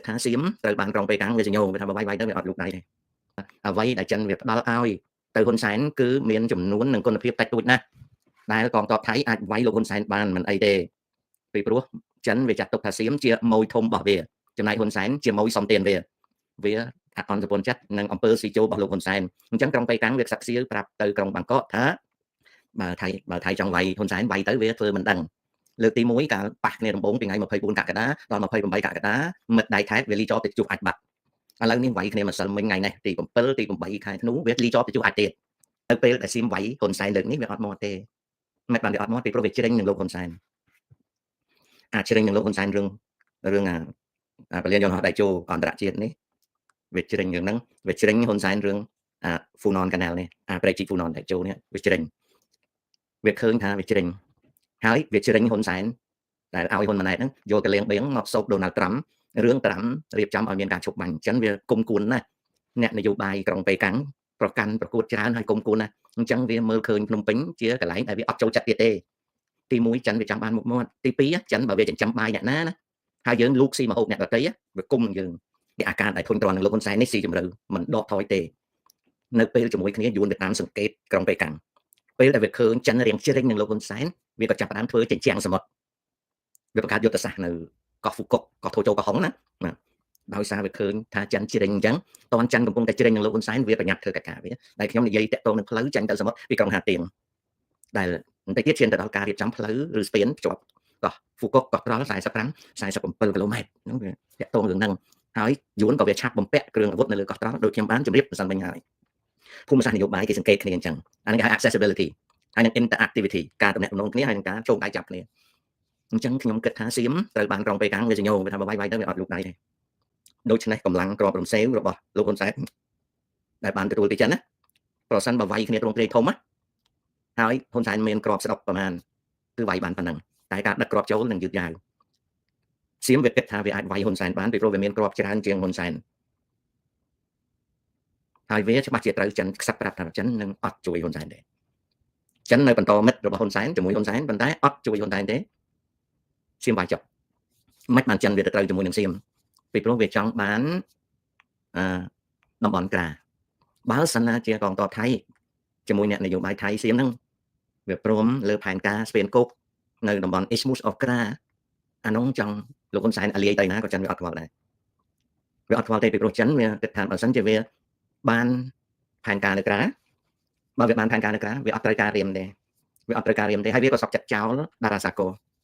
ថាសៀមត្រូវបានក្រុងប៉េកាំងវាសញ្ញោវាថាបើវាយទៅវាអត់លុកដៃទេអ្វីដែលចិនវាផ្ដល់ឲ្យទៅហ៊ុនសែនគឺមានចំនួននិងគុណភាពតិចតួចណាស់ដែលកងទ័ពថៃអាចវាយលោកហ៊ុនសែនបានមិនអីទេពីព្រោះចិនវាចាត់ទុកថាសៀមជាម៉ួយធំរបស់វាចំណែកហ៊ុនសែនជាម៉ួយសំទានវាអត់អន់សពចិត្តនឹងអង្គើស៊ីជោរបស់លោកហ៊ុនសែនអញ្ចឹងក្រុងប៉េកាំងវាខ្សឹកខ្សៀវប្រាប់ទៅក្រុងបាងកកថាបើថៃចង់វាយហ៊ុនសែនវាយទៅវាធ្វើមិនដឹងលើកទី1កាលប៉ះគ្នាដំបូងពីថ្ងៃ24កក្កដាដល់28កក្កដាមិត្តដៃថែបវាលីចោទៅជួបអាចបាត់ឥឡូវនេះវាយគ្នាម្សិលមិញថ្ងៃនេះទី7ទី8ខែធ្នូវាលីចោទៅជួបអាចទៀតទៅពេលដែលសៀមវាយហ៊ុនសែនលើកនេះវាអត់មកទេមិនបានវាអត់មកពីព្រោះវាជ្រិញនឹងលោកហ៊ុនសែនជ្រិញនឹងលោកហ៊ុនសែនរឿងពលានយន្តហោះដៃជោអន្តរជាតិនេះវាជ្រិញរឿងហ្នឹងវាជ្រិញហ៊ុនសែនរឿងFunan Canal នេះប្រេជី Funan ដៃជោនេះវាជ្រិញវាឃើញថាវាជ្រិញហើយវាជ្រិញហ៊ុនសែនដែលឲ្យហ៊ុនម៉ាណែតហ្នឹងយកកលៀងបៀងមកសោកដូណាល់ត្រាំរឿងត្រាំរៀបចំឲ្យមានការឈប់បាញ់អញ្ចឹងវាគុំគួនណាស់អ្នកនយោបាយក្រុងប៉េកាំងប្រកាន់ប្រកួតច្រើនហើយគុំគួនណាស់អញ្ចឹងវាមើលឃើញភ្នំពេញជាកន្លែងដែលវាអត់ចូលចិត្តទៀតទេទី1ចិនវាចាំបានមុខមាត់ទី2ចិនបើវាចិញ្ចឹមបាយអ្នកណាហើយយើងលូកស៊ីមកហូបអ្នកដទៃវាគុំនឹងយើងវាអាការដែលធន់ទ្រាំនឹងលោកហ៊ុនសែននេះស៊ីជម្រៅមិនដកថយទេនៅពេលជាមួយគ្នាយួនទៅតាមសង្កេតក្រុងប៉េកាំងពេលដែលវាឃើញចិនរៀងជ្រិញនឹងលោកហ៊ុនសែនវាក៏ចាប់ផ្ដើមធ្វើចិញ្ចាំងសមុទ្រវាបង្កើតយុទ្ធសាស្ត្រនៅកោះហ្វូកុកកោះថូជោកោះហុងណាដោយសារវាឃើញថាចិនជ្រិញអញ្ចឹងតនចិនកំពុងតែជ្រិញនឹងលោកហ៊ុនសែនវាប្រញាប់ធ្វើកិច្ចការវាដែលខ្ញុំនិយាយតាក់ទងនឹងផ្លូវចាញ់ទៅសមុទ្រពីក្រុងហាទៀងដែលបន្តិចទៀតឈានទៅដល់ការរៀបចំផ្លូវឬស្ពានភ្ជាប់កោះហ្វូកុកកោះត្រល់47គីឡូម៉ែត្រហ្នឹងវាតាក់ទងរឿងហ្នឹងហើយយួនក៏វាឆាប់បំពាក់គ្រឿងអាវុធនៅលើកោះត្រល់ដូចខ្ញុំបានជម្រាបម្សិលមិញហើយភូមិសាស្ត្រនយោបាយគេសង្កេតគ្នាអញ្ចឹងអានេះគេហៅ accessibility ហើយនឹង interactivity ការទំនាក់ទំនងគ្នាហើយនឹងការចូលដៃចាប់គ្នាអញ្ចឹងខ្ញុំគិតថាសៀមត្រូវបានក្រុងប៉េកាំងវាសញ្ញោវាថាបើវាយទៅវាអត់លុកដៃទេដូច្នេះកម្លាំងក្របរំសេវរបស់លោកហ៊ុនសែនដែលបានទទួលពីចិនណាប្រសិនបើវាយគ្នាទ្រង់ទ្រាយធំណាហើយហ៊ុនសែនមានក្របស្ដុកប្រមាណគឺវាយបានប៉ុណ្ណឹងតែការដឹកក្របចូលនឹងយឺតយ៉ាវសៀមវាគិតថាវាអាចវាយហ៊ុនសែនបានពីព្រោះវាមានក្របច្រើនជាងហ៊ុនសែនហើយវាច្បាស់ជាត្រូវចិនខ្សឹបប្រាប់ថាចិននឹងអត់ជួយហ៊ុនសែនទេចិននៅបន្តមិត្តរបស់ហ៊ុនសែនជាមួយហ៊ុនសែនប៉ុន្តែអត់ជួយហ៊ុនសែនទេសៀមវាយចុះមិនបានចិនវាទៅត្រូវជាមួយនឹងសៀមពីព្រោះវាចង់បានតំបន់ក្រាបើសិនណាជាកងទ័ពថៃជាមួយអ្នកនយោបាយថៃសៀមហ្នឹងវាព្រមលើផែនការស្ពានគោកនៅតំបន់ Isthmus of Kra អានោះចង់លោកហ៊ុនសែនអាលាយទៅណាក៏ចិនវាអត់ខ្វល់ដែរវាអត់ខ្វល់ទេពីព្រោះចិនវាគិតថាបើសិនជាវាបានផែនការនៅក្រាបើវាបានផែនការនៅក្រាវាអត់ត្រូវការរៀមទេវាអត់ត្រូវការរៀមទេហើយវាក៏សក់ចិត្តចោលតារាសាគរ